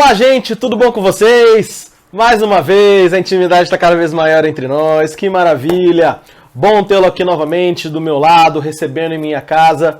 Olá, gente, tudo bom com vocês? Mais uma vez, a intimidade está cada vez maior entre nós, que maravilha! Bom tê-lo aqui novamente do meu lado, recebendo em minha casa.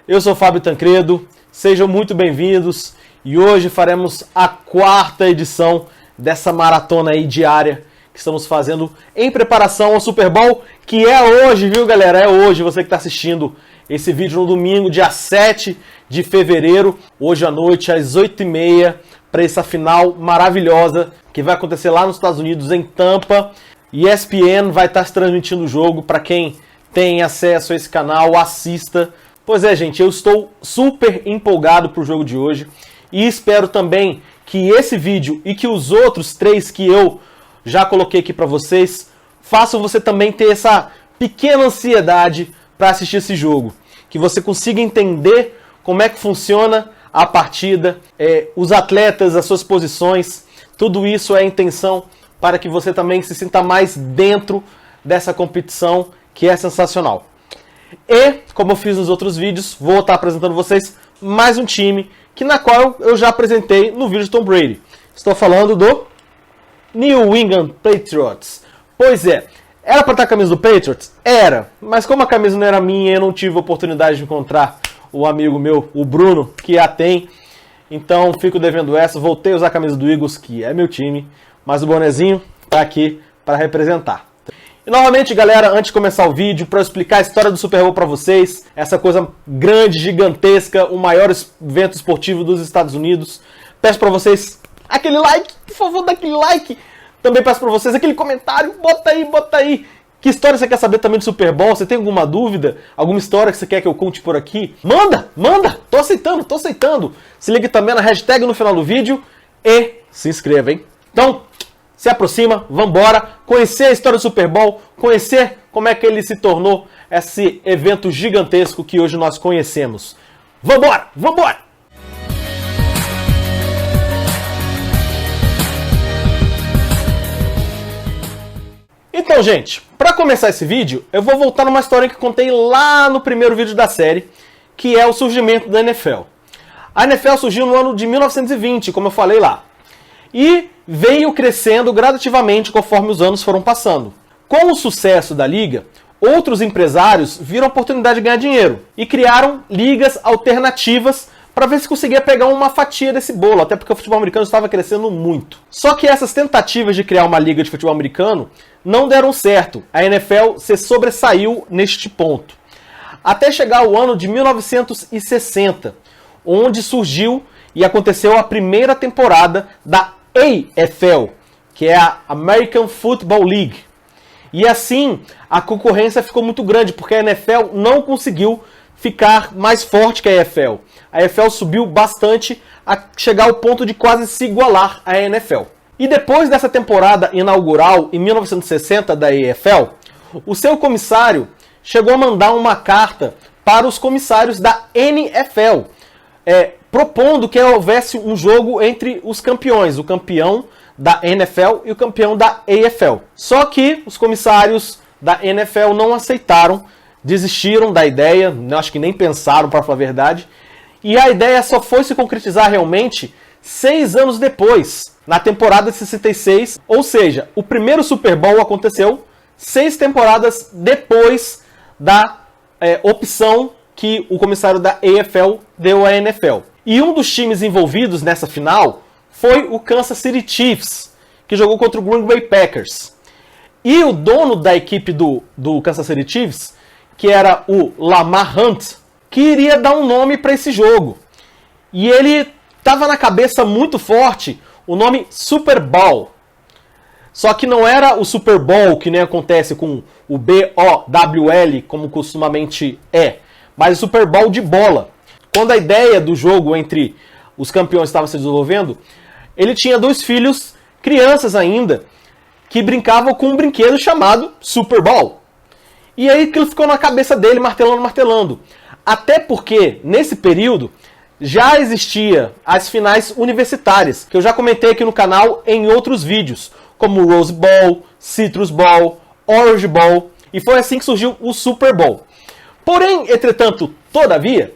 Eu sou Fábio Tancredo, sejam muito bem-vindos e hoje faremos a quarta edição dessa maratona aí diária que estamos fazendo em preparação ao Super Bowl, que é hoje, viu, galera? É hoje, você que está assistindo esse vídeo no domingo, dia 7 de fevereiro, hoje à noite, às 8h30, para essa final maravilhosa que vai acontecer lá nos Estados Unidos, em Tampa. ESPN vai estar transmitindo o jogo. Para quem tem acesso a esse canal, assista. Pois é, gente, eu estou super empolgado para o jogo de hoje e espero também que esse vídeo e que os outros 3 que eu já coloquei aqui para vocês façam você também ter essa pequena ansiedade para assistir esse jogo. Que você consiga entender como é que funciona a partida, os atletas, as suas posições, tudo isso é a intenção para que você também se sinta mais dentro dessa competição que é sensacional. E, como eu fiz nos outros vídeos, vou estar apresentando vocês mais um time na qual eu já apresentei no vídeo de Tom Brady. Estou falando do New England Patriots. Pois é, era para estar a camisa do Patriots? Era, mas como a camisa não era minha, eu não tive a oportunidade de encontrar o amigo meu, o Bruno, que a tem. Então fico devendo essa, voltei a usar a camisa do Eagles, que é meu time, mas o bonezinho tá aqui para representar. E novamente, galera, antes de começar o vídeo, para eu explicar a história do Super Bowl para vocês, essa coisa grande, gigantesca, o maior evento esportivo dos Estados Unidos, peço para vocês aquele like, por favor, dá aquele like. Também peço para vocês aquele comentário, bota aí. Que história você quer saber também do Super Bowl? Você tem alguma dúvida? Alguma história que você quer que eu conte por aqui? Manda! Tô aceitando. Se ligue também na hashtag no final do vídeo e se inscreva, hein? Então, se aproxima, vambora, conhecer a história do Super Bowl, conhecer como é que ele se tornou esse evento gigantesco que hoje nós conhecemos. Vambora! Então, gente, para começar esse vídeo, eu vou voltar numa história que contei lá no primeiro vídeo da série, que é o surgimento da NFL. A NFL surgiu no ano de 1920, como eu falei lá, e veio crescendo gradativamente conforme os anos foram passando. Com o sucesso da liga, outros empresários viram a oportunidade de ganhar dinheiro e criaram ligas alternativas para ver se conseguia pegar uma fatia desse bolo, até porque o futebol americano estava crescendo muito. Só que essas tentativas de criar uma liga de futebol americano não deram certo. A NFL se sobressaiu neste ponto. Até chegar o ano de 1960, onde surgiu e aconteceu a primeira temporada da AFL, que é a American Football League. E assim, a concorrência ficou muito grande, porque a NFL não conseguiu ficar mais forte que a AFL. A AFL subiu bastante a chegar ao ponto de quase se igualar à NFL. E depois dessa temporada inaugural, em 1960, da AFL, o seu comissário chegou a mandar uma carta para os comissários da NFL, propondo que houvesse um jogo entre os campeões, o campeão da NFL e o campeão da AFL. Só que os comissários da NFL não aceitaram, desistiram da ideia, acho que nem pensaram, para falar a verdade, e a ideia só foi se concretizar realmente 6 anos depois, na temporada de 66, ou seja, o primeiro Super Bowl aconteceu 6 temporadas depois da opção que o comissário da AFL deu à NFL. E um dos times envolvidos nessa final foi o Kansas City Chiefs, que jogou contra o Green Bay Packers. E o dono da equipe do Kansas City Chiefs, que era o Lamar Hunt, que iria dar um nome para esse jogo. E ele estava na cabeça muito forte o nome Super Bowl. Só que não era o Super Bowl, que nem acontece com o B-O-W-L, como costumamente é, mas o Super Bowl de bola. Quando a ideia do jogo entre os campeões estava se desenvolvendo, ele tinha 2 filhos, crianças ainda, que brincavam com um brinquedo chamado Super Bowl. E aí aquilo ficou na cabeça dele, martelando. Até porque, nesse período, já existia as finais universitárias, que eu já comentei aqui no canal em outros vídeos, como Rose Bowl, Citrus Bowl, Orange Bowl, e foi assim que surgiu o Super Bowl. Porém, entretanto, todavia,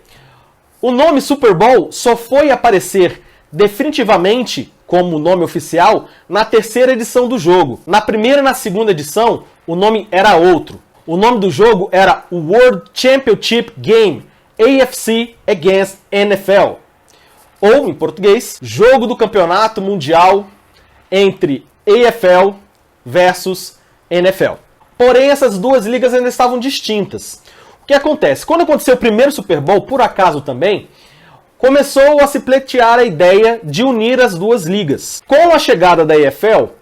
o nome Super Bowl só foi aparecer definitivamente como nome oficial na terceira edição do jogo. Na primeira e na segunda edição, o nome era outro. O nome do jogo era World Championship Game, AFC Against NFL. Ou, em português, Jogo do Campeonato Mundial entre AFL versus NFL. Porém, essas duas ligas ainda estavam distintas. O que acontece? Quando aconteceu o primeiro Super Bowl, por acaso também, começou a se pleitear a ideia de unir as duas ligas. Com a chegada da AFL,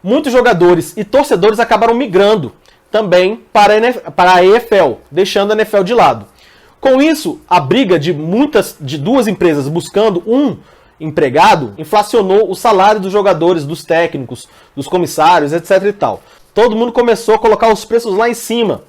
muitos jogadores e torcedores acabaram migrando também para a AFL, deixando a NFL de lado. Com isso, a briga de duas empresas buscando um empregado inflacionou o salário dos jogadores, dos técnicos, dos comissários, etc. e tal. Todo mundo começou a colocar os preços lá em cima.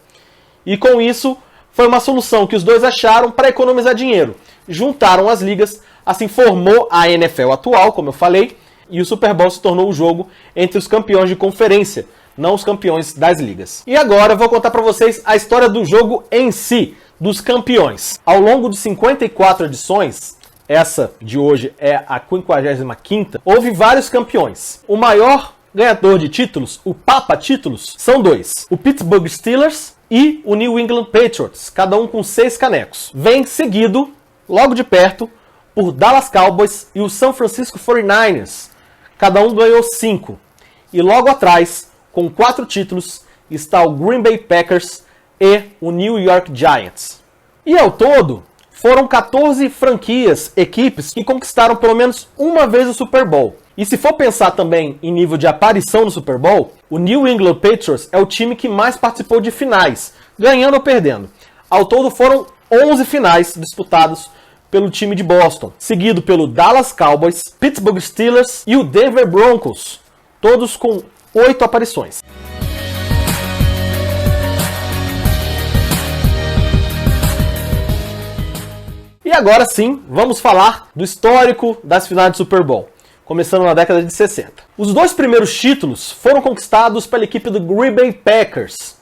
E com isso, foi uma solução que os dois acharam para economizar dinheiro. Juntaram as ligas, assim formou a NFL atual, como eu falei, e o Super Bowl se tornou o jogo entre os campeões de conferência, não os campeões das ligas. E agora eu vou contar para vocês a história do jogo em si, dos campeões. Ao longo de 54 edições, essa de hoje é a 55ª, houve vários campeões. O maior ganhador de títulos, o Papa Títulos, são dois: o Pittsburgh Steelers e o New England Patriots, cada um com 6 canecos. Vem seguido, logo de perto, por Dallas Cowboys e o San Francisco 49ers, cada um ganhou 5. E logo atrás, com 4 títulos, está o Green Bay Packers e o New York Giants. E ao todo, foram 14 franquias, equipes, que conquistaram pelo menos uma vez o Super Bowl. E se for pensar também em nível de aparição no Super Bowl, o New England Patriots é o time que mais participou de finais, ganhando ou perdendo. Ao todo foram 11 finais disputados pelo time de Boston, seguido pelo Dallas Cowboys, Pittsburgh Steelers e o Denver Broncos, todos com 8 aparições. E agora sim, vamos falar do histórico das finais de Super Bowl, começando na década de 60. Os dois primeiros títulos foram conquistados pela equipe do Green Bay Packers.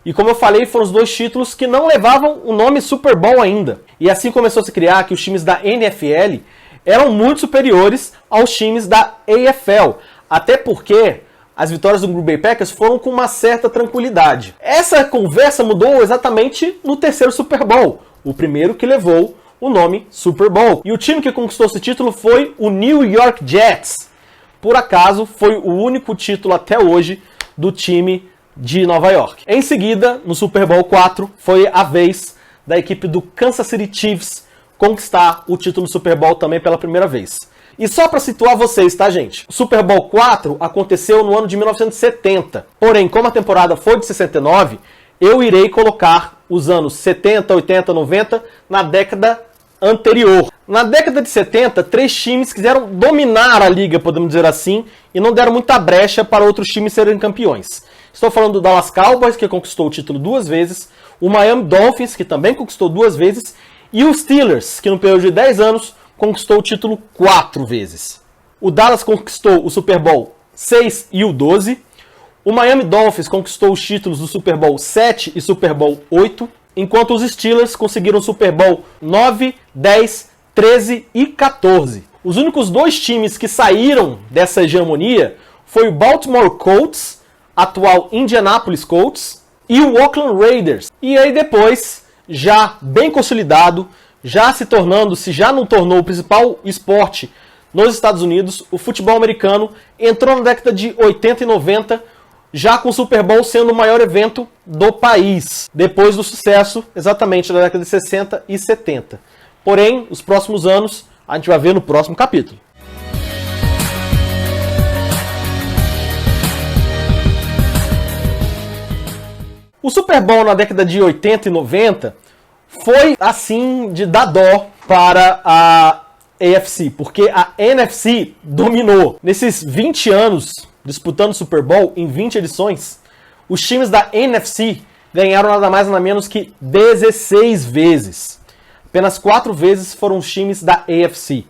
E como eu falei, foram os dois títulos que não levavam o nome Super Bowl ainda. E assim começou a se criar que os times da NFL eram muito superiores aos times da AFL. Até porque as vitórias do Green Bay Packers foram com uma certa tranquilidade. Essa conversa mudou exatamente no terceiro Super Bowl, o primeiro que levou o nome Super Bowl. E o time que conquistou esse título foi o New York Jets. Por acaso, foi o único título até hoje do time de Nova York. Em seguida, no Super Bowl 4, foi a vez da equipe do Kansas City Chiefs conquistar o título do Super Bowl também pela primeira vez. E só para situar vocês, tá, gente? O Super Bowl 4 aconteceu no ano de 1970. Porém, como a temporada foi de 69, eu irei colocar os anos 70, 80, 90 na década anterior. Na década de 70, 3 times quiseram dominar a liga, podemos dizer assim, e não deram muita brecha para outros times serem campeões. Estou falando do Dallas Cowboys, que conquistou o título 2 vezes, o Miami Dolphins, que também conquistou 2 vezes, e os Steelers, que no período de 10 anos conquistou o título 4 vezes. O Dallas conquistou o Super Bowl 6 e o 12, o Miami Dolphins conquistou os títulos do Super Bowl 7 e Super Bowl 8, enquanto os Steelers conseguiram o Super Bowl 9, 10, 13 e 14. Os únicos 2 times que saíram dessa hegemonia foi o Baltimore Colts, atual Indianapolis Colts, e o Oakland Raiders. E aí depois, já bem consolidado, já se tornando, se já não tornou o principal esporte nos Estados Unidos, o futebol americano entrou na década de 80 e 90, já com o Super Bowl sendo o maior evento do país, depois do sucesso exatamente da década de 60 e 70. Porém, os próximos anos, a gente vai ver no próximo capítulo. O Super Bowl na década de 80 e 90 foi, assim, de dar dó para a AFC, porque a NFC dominou. Nesses 20 anos disputando o Super Bowl, em 20 edições, os times da NFC ganharam nada mais nada menos que 16 vezes. Apenas 4 vezes foram os times da AFC.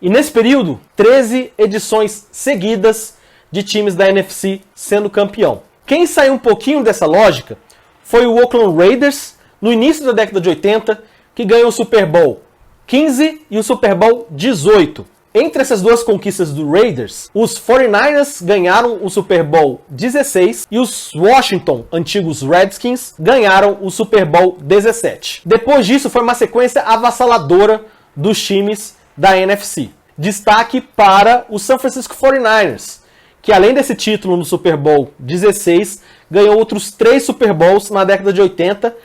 E nesse período, 13 edições seguidas de times da NFC sendo campeão. Quem saiu um pouquinho dessa lógica foi o Oakland Raiders, no início da década de 80, que ganhou o Super Bowl 15 e o Super Bowl 18. Entre essas duas conquistas do Raiders, os 49ers ganharam o Super Bowl 16 e os Washington, antigos Redskins, ganharam o Super Bowl 17. Depois disso, foi uma sequência avassaladora dos times da NFC. Destaque para o San Francisco 49ers, que além desse título no Super Bowl 16, ganhou outros 3 Super Bowls na década de 80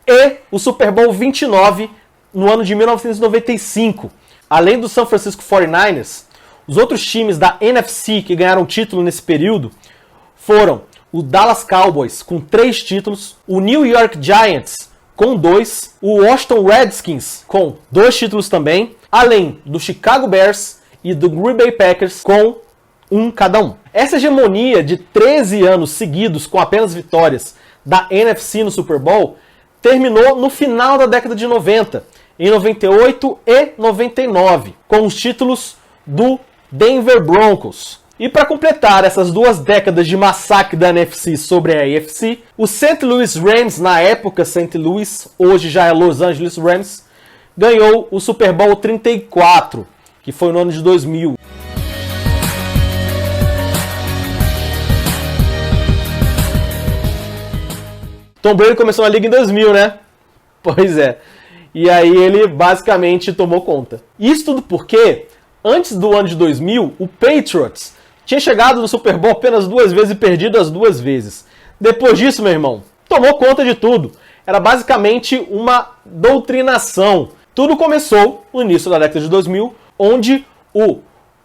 e o Super Bowl 29 no ano de 1995. Além do San Francisco 49ers, os outros times da NFC que ganharam título nesse período foram o Dallas Cowboys com 3 títulos, o New York Giants com 2, o Washington Redskins com 2 títulos também, além do Chicago Bears e do Green Bay Packers com 1 cada um. Essa hegemonia de 13 anos seguidos com apenas vitórias da NFC no Super Bowl terminou no final da década de 90, em 98 e 99, com os títulos do Denver Broncos. E para completar essas 2 décadas de massacre da NFC sobre a AFC, o St. Louis Rams, na época St. Louis, hoje já é Los Angeles Rams, ganhou o Super Bowl 34, que foi no ano de 2000. Tom Brady começou na liga em 2000, né? Pois é. E aí ele basicamente tomou conta. Isso tudo porque, antes do ano de 2000, o Patriots tinha chegado no Super Bowl apenas 2 vezes e perdido as 2 vezes. Depois disso, meu irmão, tomou conta de tudo. Era basicamente uma doutrinação. Tudo começou no início da década de 2000, onde o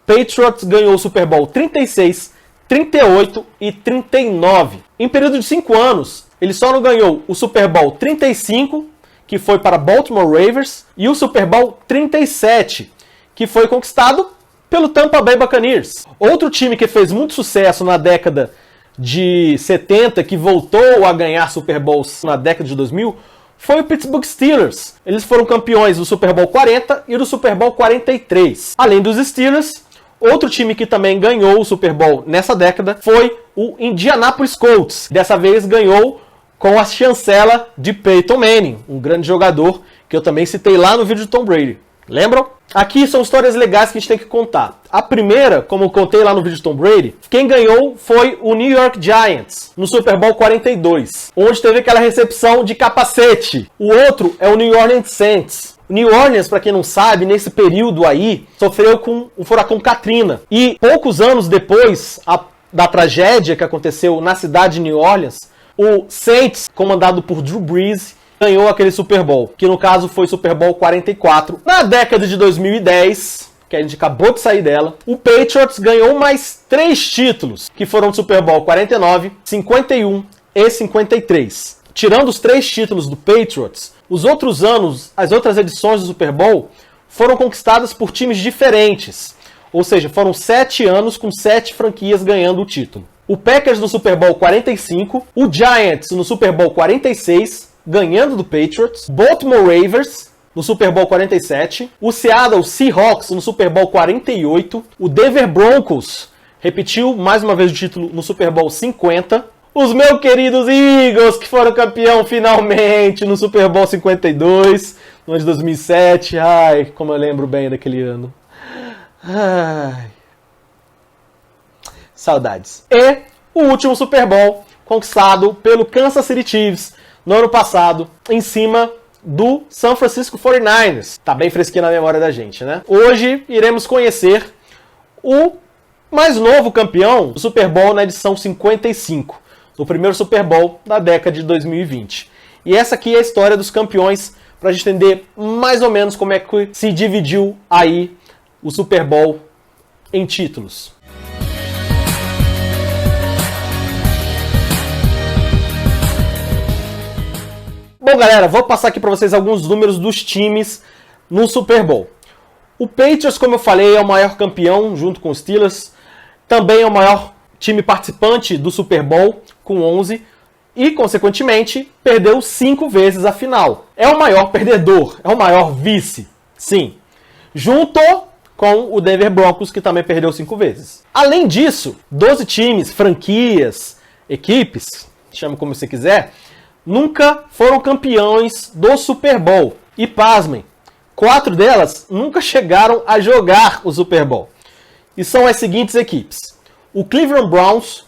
Patriots ganhou o Super Bowl 36, 38 e 39. Em período de 5 anos, ele só não ganhou o Super Bowl 35, que foi para Baltimore Ravens, e o Super Bowl 37, que foi conquistado pelo Tampa Bay Buccaneers. Outro time que fez muito sucesso na década de 70, que voltou a ganhar Super Bowls na década de 2000, foi o Pittsburgh Steelers. Eles foram campeões do Super Bowl 40 e do Super Bowl 43. Além dos Steelers, outro time que também ganhou o Super Bowl nessa década foi o Indianapolis Colts. Dessa vez ganhou com a chancela de Peyton Manning, um grande jogador que eu também citei lá no vídeo de Tom Brady. Lembram? Aqui são histórias legais que a gente tem que contar. A primeira, como eu contei lá no vídeo de Tom Brady, quem ganhou foi o New York Giants, no Super Bowl 42, onde teve aquela recepção de capacete. O outro é o New Orleans Saints. O New Orleans, para quem não sabe, nesse período aí, sofreu com o furacão Katrina. E poucos anos depois da tragédia que aconteceu na cidade de New Orleans, o Saints, comandado por Drew Brees, ganhou aquele Super Bowl, que no caso foi Super Bowl 44. Na década de 2010, que a gente acabou de sair dela, o Patriots ganhou mais 3 títulos, que foram o Super Bowl 49, 51 e 53. Tirando os 3 títulos do Patriots, os outros anos, as outras edições do Super Bowl, foram conquistadas por times diferentes. Ou seja, foram 7 anos com 7 franquias ganhando o título. O Packers no Super Bowl 45, o Giants no Super Bowl 46, ganhando do Patriots, Baltimore Ravens no Super Bowl 47, o Seattle Seahawks no Super Bowl 48, o Denver Broncos repetiu mais uma vez o título no Super Bowl 50, os meus queridos Eagles, que foram campeão finalmente no Super Bowl 52, no ano de 2007, ai, como eu lembro bem daquele ano. Ai. Saudades. E o último Super Bowl conquistado pelo Kansas City Chiefs no ano passado, em cima do San Francisco 49ers. Tá bem fresquinho na memória da gente, né? Hoje iremos conhecer o mais novo campeão do Super Bowl na edição 55, do primeiro Super Bowl da década de 2020. E essa aqui é a história dos campeões, para a gente entender mais ou menos como é que se dividiu aí o Super Bowl em títulos. Bom, galera, vou passar aqui para vocês alguns números dos times no Super Bowl. O Patriots, como eu falei, é o maior campeão, junto com os Steelers. Também é o maior time participante do Super Bowl, com 11. E, consequentemente, perdeu 5 vezes a final. É o maior perdedor, é o maior vice, sim. Junto com o Denver Broncos, que também perdeu 5 vezes. Além disso, 12 times, franquias, equipes, chame como você quiser, nunca foram campeões do Super Bowl. E pasmem, 4 delas nunca chegaram a jogar o Super Bowl. E são as seguintes equipes. O Cleveland Browns,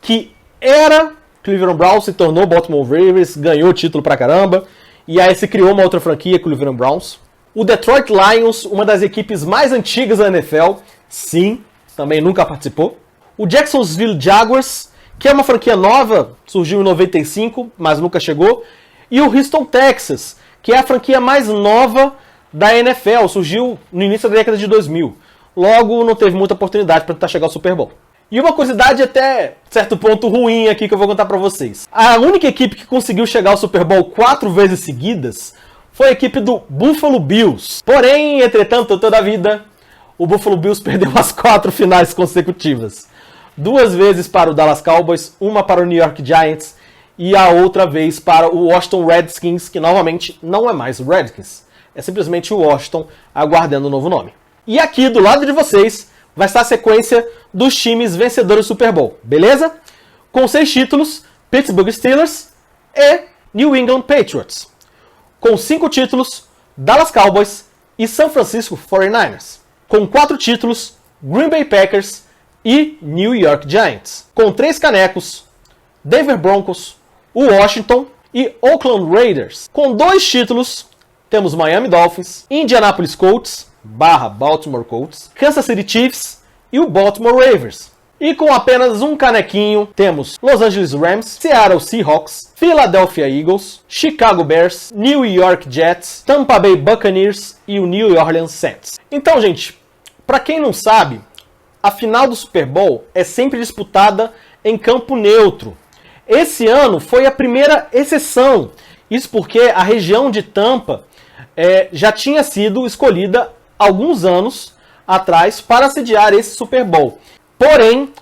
que era Cleveland Browns, se tornou Baltimore Ravens, ganhou título pra caramba. E aí se criou uma outra franquia, Cleveland Browns. O Detroit Lions, uma das equipes mais antigas da NFL. Sim, também nunca participou. O Jacksonville Jaguars, que é uma franquia nova, surgiu em 95, mas nunca chegou. E o Houston Texas, que é a franquia mais nova da NFL, surgiu no início da década de 2000. Logo, não teve muita oportunidade para tentar chegar ao Super Bowl. E uma curiosidade até certo ponto ruim aqui que eu vou contar para vocês. A única equipe que conseguiu chegar ao Super Bowl 4 vezes seguidas foi a equipe do Buffalo Bills. Porém, entretanto, toda a vida, o Buffalo Bills perdeu as 4 finais consecutivas. 2 vezes para o Dallas Cowboys, uma para o New York Giants e a outra vez para o Washington Redskins, que novamente não é mais o Redskins. É simplesmente o Washington aguardando um novo nome. E aqui do lado de vocês vai estar a sequência dos times vencedores do Super Bowl, beleza? Com 6 títulos, Pittsburgh Steelers e New England Patriots. Com 5 títulos, Dallas Cowboys e San Francisco 49ers. Com 4 títulos, Green Bay Packers e New York Giants. Com 3 canecos, Denver Broncos, o Washington e Oakland Raiders. Com 2 títulos, temos Miami Dolphins, Indianapolis Colts, Baltimore Colts, Kansas City Chiefs e o Baltimore Ravens. E com apenas um canequinho, temos Los Angeles Rams, Seattle Seahawks, Philadelphia Eagles, Chicago Bears, New York Jets, Tampa Bay Buccaneers e o New Orleans Saints. Então, gente, para quem não sabe, a final do Super Bowl é sempre disputada em campo neutro. Esse ano foi a primeira exceção. Isso porque a região de Tampa já tinha sido escolhida alguns anos atrás para sediar esse Super Bowl. Porém,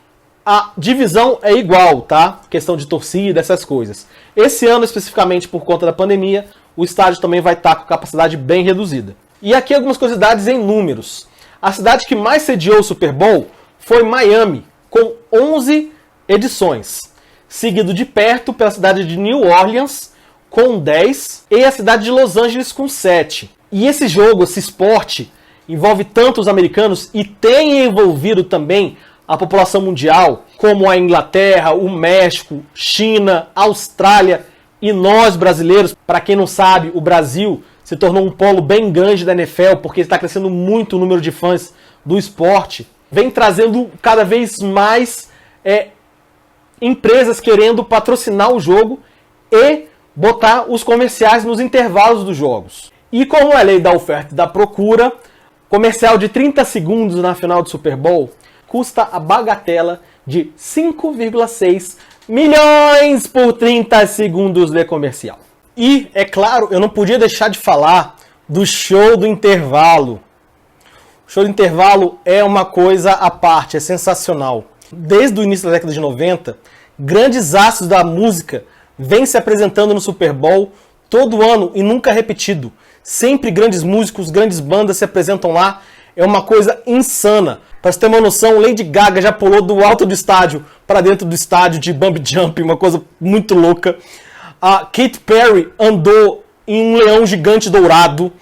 a divisão é igual, tá? Questão de torcida, essas coisas. Esse ano, especificamente por conta da pandemia, o estádio também vai estar com capacidade bem reduzida. E aqui algumas curiosidades em números. A cidade que mais sediou o Super Bowl foi Miami, com 11 edições. Seguido de perto pela cidade de New Orleans, com 10, e a cidade de Los Angeles, com 7. E esse jogo, esse esporte, envolve tanto os americanos e tem envolvido também a população mundial, como a Inglaterra, o México, China, Austrália e nós brasileiros. Para quem não sabe, o Brasil se tornou um polo bem grande da NFL, porque está crescendo muito o número de fãs do esporte. Vem trazendo cada vez mais empresas querendo patrocinar o jogo e botar os comerciais nos intervalos dos jogos. E como é a lei da oferta e da procura, comercial de 30 segundos na final do Super Bowl custa a bagatela de 5,6 milhões por 30 segundos de comercial. E, é claro, eu não podia deixar de falar do show do intervalo. O show do intervalo é uma coisa à parte, é sensacional. Desde o início da década de 90, grandes astros da música vêm se apresentando no Super Bowl todo ano e nunca repetido. Sempre grandes músicos, grandes bandas se apresentam lá. É uma coisa insana. Para você ter uma noção, Lady Gaga já pulou do alto do estádio para dentro do estádio de bump jump, uma coisa muito louca. A Katy Perry andou em um leão gigante dourado.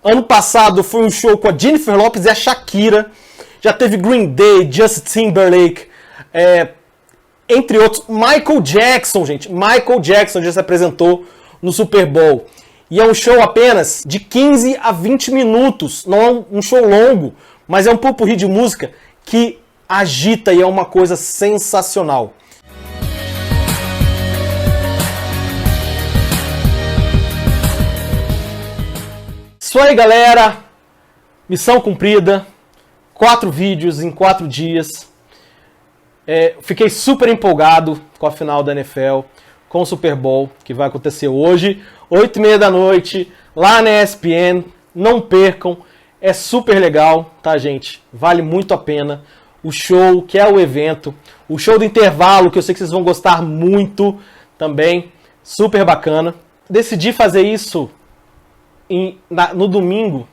Ano passado foi um show com a Jennifer Lopez e a Shakira. Já teve Green Day, Justin Timberlake, entre outros. Michael Jackson, gente. Michael Jackson já se apresentou no Super Bowl. E é um show apenas de 15 a 20 minutos. Não é um show longo, mas é um popurrí de música que agita e é uma coisa sensacional. Isso aí, galera. Missão cumprida. 4 vídeos em 4 dias. Fiquei super empolgado com a final da NFL, com o Super Bowl, que vai acontecer hoje, 8h30 da noite, lá na ESPN. Não percam, é super legal, tá, gente? Vale muito a pena. O show, que é o evento, o show do intervalo, que eu sei que vocês vão gostar muito também, super bacana. Decidi fazer isso no domingo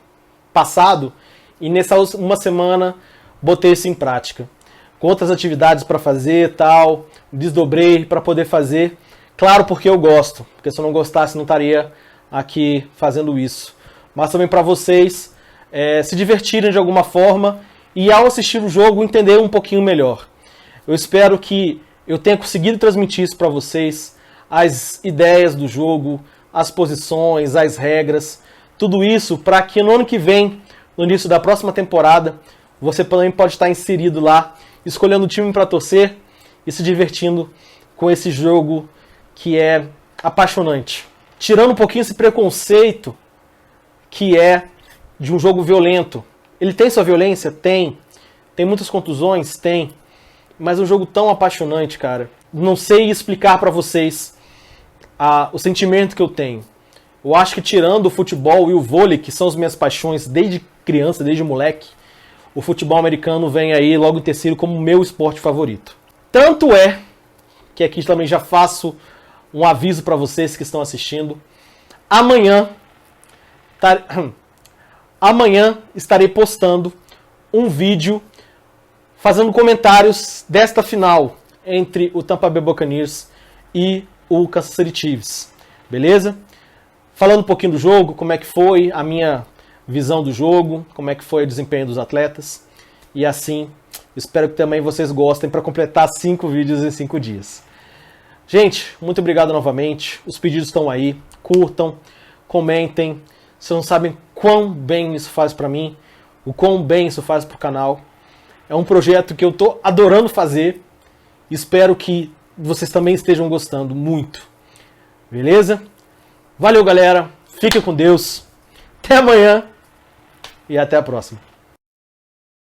passado, e nessa uma semana botei isso em prática. Com outras atividades para fazer e tal, desdobrei para poder fazer. Claro, porque eu gosto, porque se eu não gostasse não estaria aqui fazendo isso. mas também para vocês se divertirem de alguma forma e ao assistir o jogo entender um pouquinho melhor. Eu espero que eu tenha conseguido transmitir isso para vocês, as ideias do jogo, as posições, as regras, tudo isso para que no ano que vem, no início da próxima temporada, você também pode estar inserido lá, escolhendo o time para torcer e se divertindo com esse jogo que é apaixonante. Tirando um pouquinho esse preconceito que é de um jogo violento. Ele tem sua violência? Tem. Tem muitas contusões? Tem. Mas é um jogo tão apaixonante, cara. Não sei explicar pra vocês o sentimento que eu tenho. Eu acho que tirando o futebol e o vôlei, que são as minhas paixões desde criança, desde moleque, o futebol americano vem aí logo em terceiro como meu esporte favorito. Tanto é que aqui também já faço um aviso para vocês que estão assistindo. Amanhã estarei postando um vídeo fazendo comentários desta final entre o Tampa Bay Buccaneers e o Kansas City Chiefs. Beleza? Falando um pouquinho do jogo, como é que foi a minha visão do jogo, como é que foi o desempenho dos atletas. E assim, espero que também vocês gostem para completar 5 vídeos em 5 dias. Gente, muito obrigado novamente. Os pedidos estão aí. Curtam, comentem. Vocês não sabem quão bem isso faz para mim, o quão bem isso faz para o canal. É um projeto que eu estou adorando fazer. Espero que vocês também estejam gostando muito. Beleza? Valeu, galera. Fiquem com Deus. Até amanhã e até a próxima.